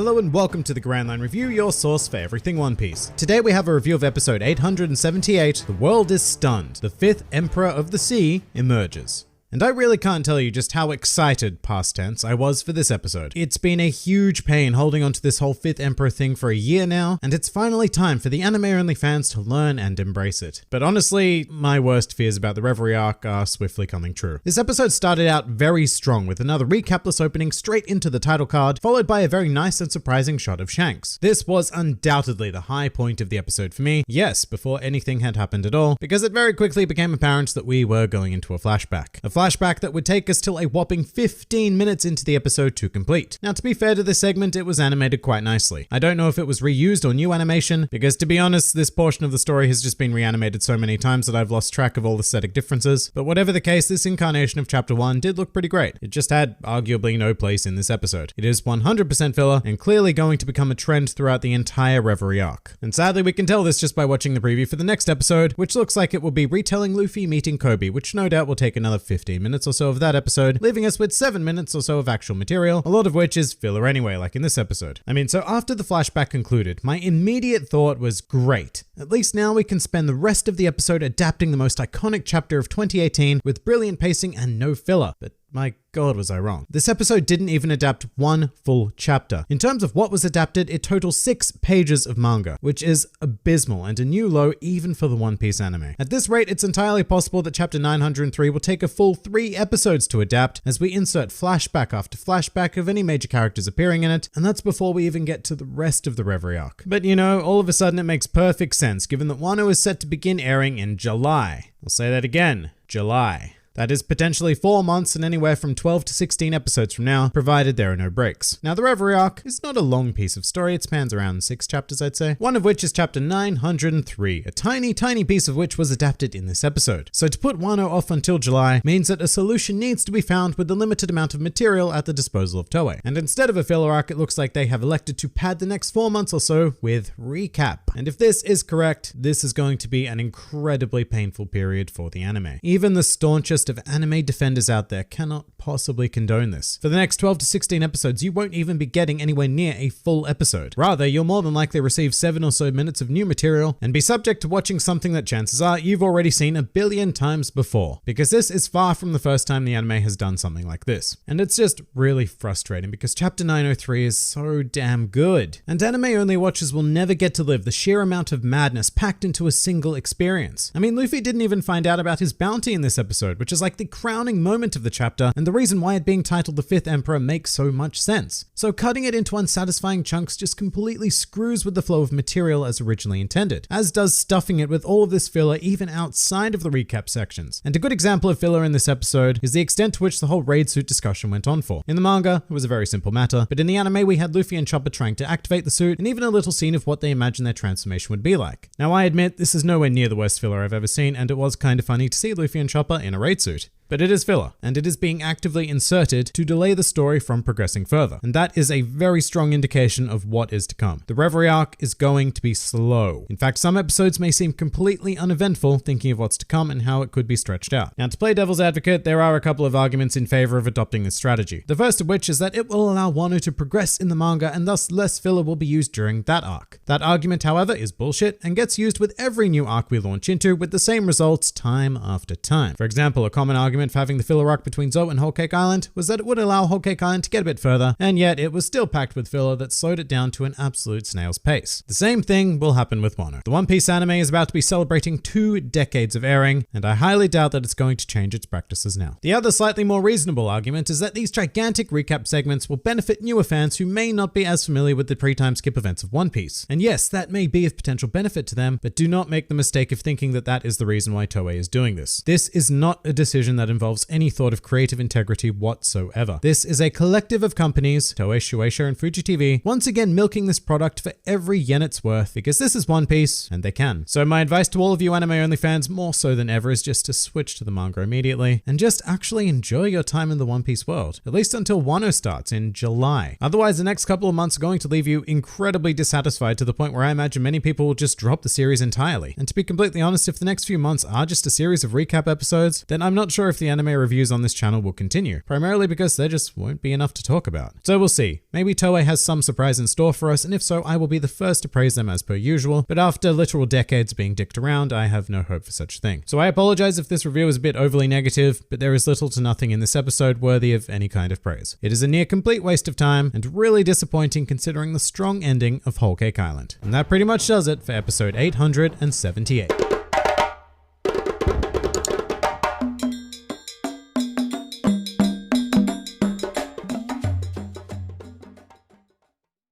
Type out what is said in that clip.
Hello and welcome to the Grand Line Review, your source for everything One Piece. Today we have a review of episode 878, The World is Stunned. The fifth Emperor of the Sea emerges. And I really can't tell you just how excited, past tense, I was for this episode. It's been a huge pain holding on to this whole 5th Emperor thing for a year now, and it's finally time for the anime-only fans to learn and embrace it. But honestly, my worst fears about the Reverie arc are swiftly coming true. This episode started out very strong with another recapless opening straight into the title card, followed by a very nice and surprising shot of Shanks. This was undoubtedly the high point of the episode for me, yes, before anything had happened at all, because it very quickly became apparent that we were going into a flashback. A flashback that would take us till a whopping 15 minutes into the episode to complete. Now, to be fair to this segment, it was animated quite nicely. I don't know if it was reused or new animation, because to be honest, this portion of the story has just been reanimated so many times that I've lost track of all the aesthetic differences. But whatever the case, this incarnation of Chapter 1 did look pretty great. It just had arguably no place in this episode. It is 100% filler and clearly going to become a trend throughout the entire Reverie arc. And sadly, we can tell this just by watching the preview for the next episode, which looks like it will be retelling Luffy meeting Kobe, which no doubt will take another 15 minutes or so of that episode, leaving us with 7 minutes or so of actual material, a lot of which is filler anyway, like in this episode. So after the flashback concluded, my immediate thought was great. At least now we can spend the rest of the episode adapting the most iconic chapter of 2018 with brilliant pacing and no filler. But my God, was I wrong. This episode didn't even adapt one full chapter. In terms of what was adapted, it totals 6 pages of manga, which is abysmal and a new low even for the One Piece anime. At this rate, it's entirely possible that chapter 903 will take a full 3 episodes to adapt as we insert flashback after flashback of any major characters appearing in it, and that's before we even get to the rest of the Reverie arc. But all of a sudden it makes perfect sense given that Wano is set to begin airing in July. I'll say that again, July. That is potentially 4 months and anywhere from 12 to 16 episodes from now, provided there are no breaks. Now, the Reverie arc is not a long piece of story. It spans around 6 chapters, I'd say. One of which is chapter 903, a tiny piece of which was adapted in this episode. So to put Wano off until July means that a solution needs to be found with the limited amount of material at the disposal of Toei. And instead of a filler arc, it looks like they have elected to pad the next 4 months or so with recap. And if this is correct, this is going to be an incredibly painful period for the anime. Even the staunchest of anime defenders out there cannot possibly condone this. For the next 12 to 16 episodes, you won't even be getting anywhere near a full episode. Rather, you'll more than likely receive 7 or so minutes of new material and be subject to watching something that chances are you've already seen a billion times before. Because this is far from the first time the anime has done something like this. And it's just really frustrating because chapter 903 is so damn good. And anime-only watchers will never get to live the sheer amount of madness packed into a single experience. Luffy didn't even find out about his bounty in this episode, which is like the crowning moment of the chapter and the reason why it being titled the 5th Emperor makes so much sense. So cutting it into unsatisfying chunks just completely screws with the flow of material as originally intended, as does stuffing it with all of this filler even outside of the recap sections. And a good example of filler in this episode is the extent to which the whole raid suit discussion went on for. In the manga, it was a very simple matter, but in the anime we had Luffy and Chopper trying to activate the suit and even a little scene of what they imagined their transformation would be like. Now I admit this is nowhere near the worst filler I've ever seen, and it was kind of funny to see Luffy and Chopper in a raid suit. But it is filler, and it is being actively inserted to delay the story from progressing further. And that is a very strong indication of what is to come. The Reverie arc is going to be slow. In fact, some episodes may seem completely uneventful, thinking of what's to come and how it could be stretched out. Now, to play devil's advocate, there are a couple of arguments in favor of adopting this strategy. The first of which is that it will allow Wano to progress in the manga, and thus less filler will be used during that arc. That argument, however, is bullshit and gets used with every new arc we launch into with the same results time after time. For example, a common argument for having the filler arc between Zou and Whole Cake Island was that it would allow Whole Cake Island to get a bit further, and yet it was still packed with filler that slowed it down to an absolute snail's pace. The same thing will happen with Wano. The One Piece anime is about to be celebrating 2 decades of airing, and I highly doubt that it's going to change its practices now. The other slightly more reasonable argument is that these gigantic recap segments will benefit newer fans who may not be as familiar with the pre-time skip events of One Piece. And yes, that may be of potential benefit to them, but do not make the mistake of thinking that that is the reason why Toei is doing this. This is not a decision that involves any thought of creative integrity whatsoever. This is a collective of companies, Toei, Shueisha, and Fuji TV, once again milking this product for every yen it's worth because this is One Piece and they can. So my advice to all of you anime-only fans, more so than ever, is just to switch to the manga immediately and just actually enjoy your time in the One Piece world, at least until Wano starts in July. Otherwise, the next couple of months are going to leave you incredibly dissatisfied to the point where I imagine many people will just drop the series entirely. And to be completely honest, if the next few months are just a series of recap episodes, then I'm not sure if the anime reviews on this channel will continue, primarily because there just won't be enough to talk about. So we'll see. Maybe Toei has some surprise in store for us, and if so, I will be the first to praise them as per usual, but after literal decades being dicked around, I have no hope for such a thing. So I apologize if this review is a bit overly negative, but there is little to nothing in this episode worthy of any kind of praise. It is a near complete waste of time, and really disappointing considering the strong ending of Whole Cake Island. And that pretty much does it for episode 878.